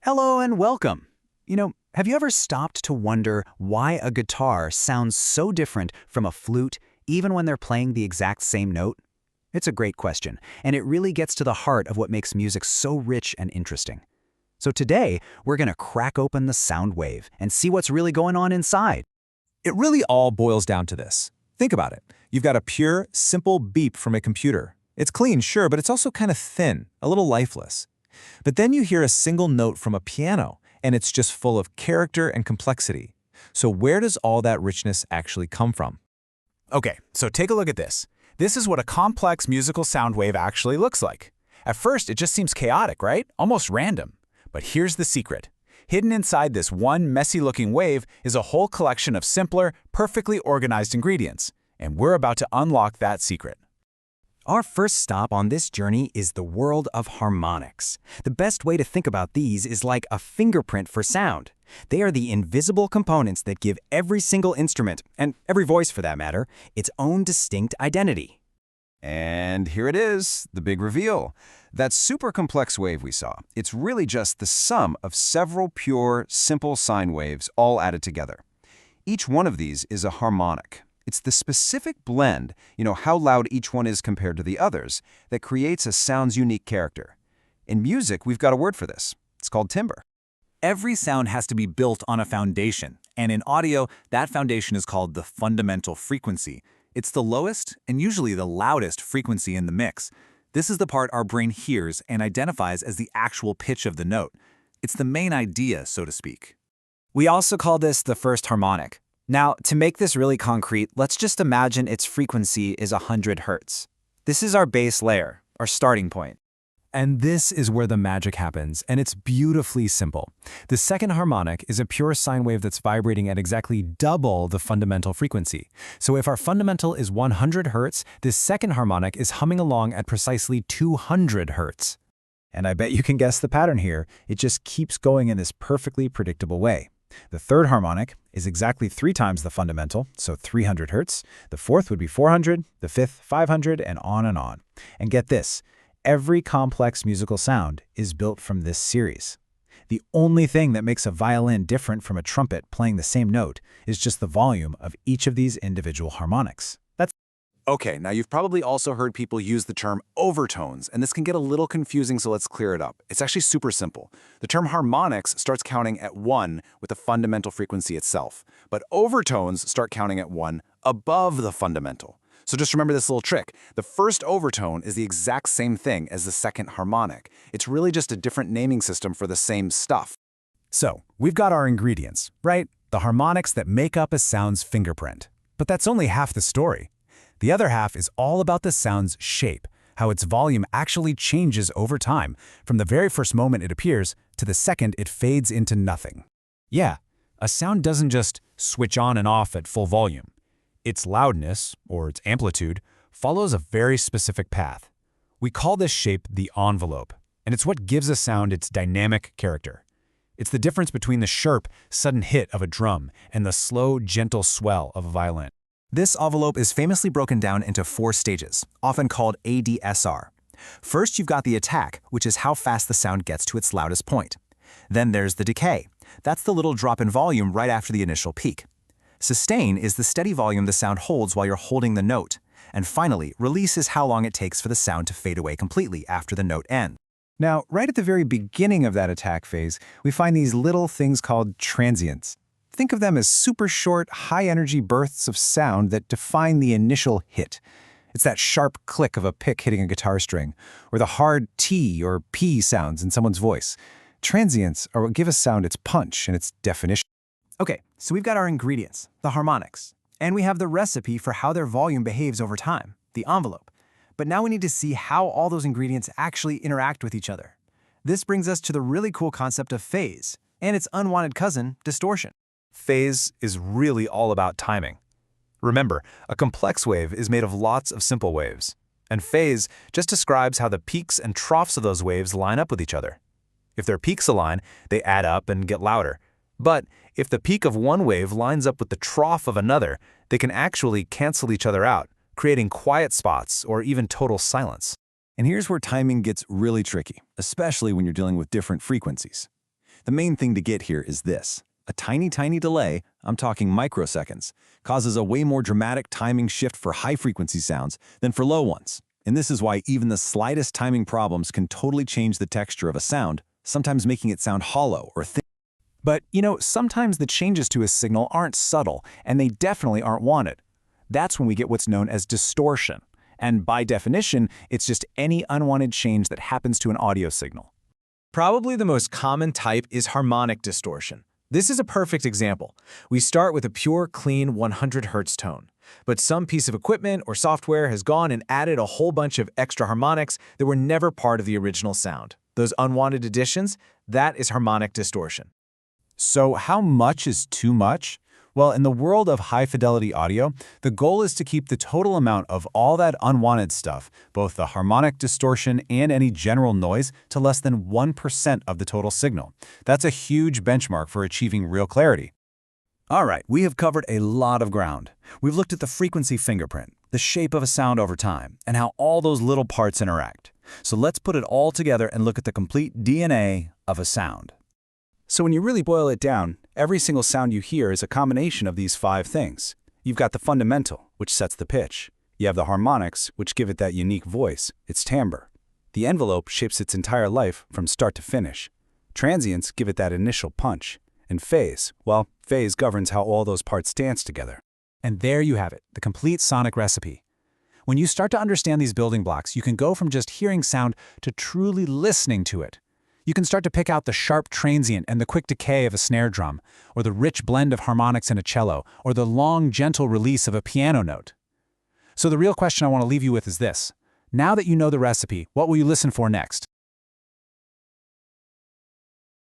Hello and welcome. Have you ever stopped to wonder why a guitar sounds so different from a flute even when they're playing the exact same note? It's a great question, and it really gets to the heart of what makes music so rich and interesting. So today, we're going to crack open the Soundwave and see what's really going on inside. It really all boils down to this. Think about it. You've got a pure, simple beep from a computer. It's clean, sure, but it's also kind of thin, a little lifeless. But then you hear a single note from a piano, and it's just full of character and complexity. So where does all that richness actually come from? Okay, so take a look at this. This is what a complex musical sound wave actually looks like. At first, it just seems chaotic, right? Almost random. But here's the secret. Hidden inside this one messy-looking wave is a whole collection of simpler, perfectly organized ingredients. And we're about to unlock that secret. Our first stop on this journey is the world of harmonics. The best way to think about these is like a fingerprint for sound. They are the invisible components that give every single instrument, and every voice for that matter, its own distinct identity. And here it is, the big reveal. That super complex wave we saw, it's really just the sum of several pure, simple sine waves all added together. Each one of these is a harmonic. It's the specific blend, how loud each one is compared to the others, that creates a sound's unique character. In music, we've got a word for this. It's called timbre. Every sound has to be built on a foundation, and in audio, that foundation is called the fundamental frequency. It's the lowest and usually the loudest frequency in the mix. This is the part our brain hears and identifies as the actual pitch of the note. It's the main idea, so to speak. We also call this the first harmonic. Now, to make this really concrete, let's just imagine its frequency is 100 Hz. This is our base layer, our starting point. And this is where the magic happens, and it's beautifully simple. The second harmonic is a pure sine wave that's vibrating at exactly double the fundamental frequency. So if our fundamental is 100 Hz, this second harmonic is humming along at precisely 200 Hz. And I bet you can guess the pattern here. It just keeps going in this perfectly predictable way. The third harmonic is exactly 3 times the fundamental, so 300 Hz. The fourth would be 400, the fifth 500, and on and on. And get this, every complex musical sound is built from this series. The only thing that makes a violin different from a trumpet playing the same note is just the volume of each of these individual harmonics. Okay, now you've probably also heard people use the term overtones, and this can get a little confusing, so let's clear it up. It's actually super simple. The term harmonics starts counting at 1 with the fundamental frequency itself, but overtones start counting at 1 above the fundamental. So just remember this little trick. The first overtone is the exact same thing as the second harmonic. It's really just a different naming system for the same stuff. So, we've got our ingredients, right? The harmonics that make up a sound's fingerprint. But that's only half the story. The other half is all about the sound's shape, how its volume actually changes over time, from the very first moment it appears to the second it fades into nothing. Yeah, a sound doesn't just switch on and off at full volume. Its loudness, or its amplitude, follows a very specific path. We call this shape the envelope, and it's what gives a sound its dynamic character. It's the difference between the sharp, sudden hit of a drum and the slow, gentle swell of a violin. This envelope is famously broken down into 4 stages, often called ADSR. First, you've got the attack, which is how fast the sound gets to its loudest point. Then there's the decay. That's the little drop in volume right after the initial peak. Sustain is the steady volume the sound holds while you're holding the note. And finally, release is how long it takes for the sound to fade away completely after the note ends. Now, right at the very beginning of that attack phase, we find these little things called transients. Think of them as super short, high-energy bursts of sound that define the initial hit. It's that sharp click of a pick hitting a guitar string, or the hard T or P sounds in someone's voice. Transients are what give a sound its punch and its definition. Okay, so we've got our ingredients, the harmonics, and we have the recipe for how their volume behaves over time, the envelope. But now we need to see how all those ingredients actually interact with each other. This brings us to the really cool concept of phase, and its unwanted cousin, distortion. Phase is really all about timing. Remember, a complex wave is made of lots of simple waves, and phase just describes how the peaks and troughs of those waves line up with each other. If their peaks align, they add up and get louder. But if the peak of one wave lines up with the trough of another, they can actually cancel each other out, creating quiet spots or even total silence. And here's where timing gets really tricky, especially when you're dealing with different frequencies. The main thing to get here is this. A tiny, tiny delay, I'm talking microseconds, causes a way more dramatic timing shift for high-frequency sounds than for low ones. And this is why even the slightest timing problems can totally change the texture of a sound, sometimes making it sound hollow or thin. But, sometimes the changes to a signal aren't subtle, and they definitely aren't wanted. That's when we get what's known as distortion. And by definition, it's just any unwanted change that happens to an audio signal. Probably the most common type is harmonic distortion. This is a perfect example. We start with a pure, clean 100 Hz tone. But some piece of equipment or software has gone and added a whole bunch of extra harmonics that were never part of the original sound. Those unwanted additions, that is harmonic distortion. So how much is too much? Well, in the world of high-fidelity audio, the goal is to keep the total amount of all that unwanted stuff, both the harmonic distortion and any general noise, to less than 1% of the total signal. That's a huge benchmark for achieving real clarity. All right, we have covered a lot of ground. We've looked at the frequency fingerprint, the shape of a sound over time, and how all those little parts interact. So let's put it all together and look at the complete DNA of a sound. So when you really boil it down, every single sound you hear is a combination of these 5 things. You've got the fundamental, which sets the pitch. You have the harmonics, which give it that unique voice, its timbre. The envelope shapes its entire life from start to finish. Transients give it that initial punch. And phase, well, phase governs how all those parts dance together. And there you have it, the complete sonic recipe. When you start to understand these building blocks, you can go from just hearing sound to truly listening to it. You can start to pick out the sharp transient and the quick decay of a snare drum, or the rich blend of harmonics in a cello, or the long, gentle release of a piano note. So the real question I want to leave you with is this. Now that you know the recipe, what will you listen for next?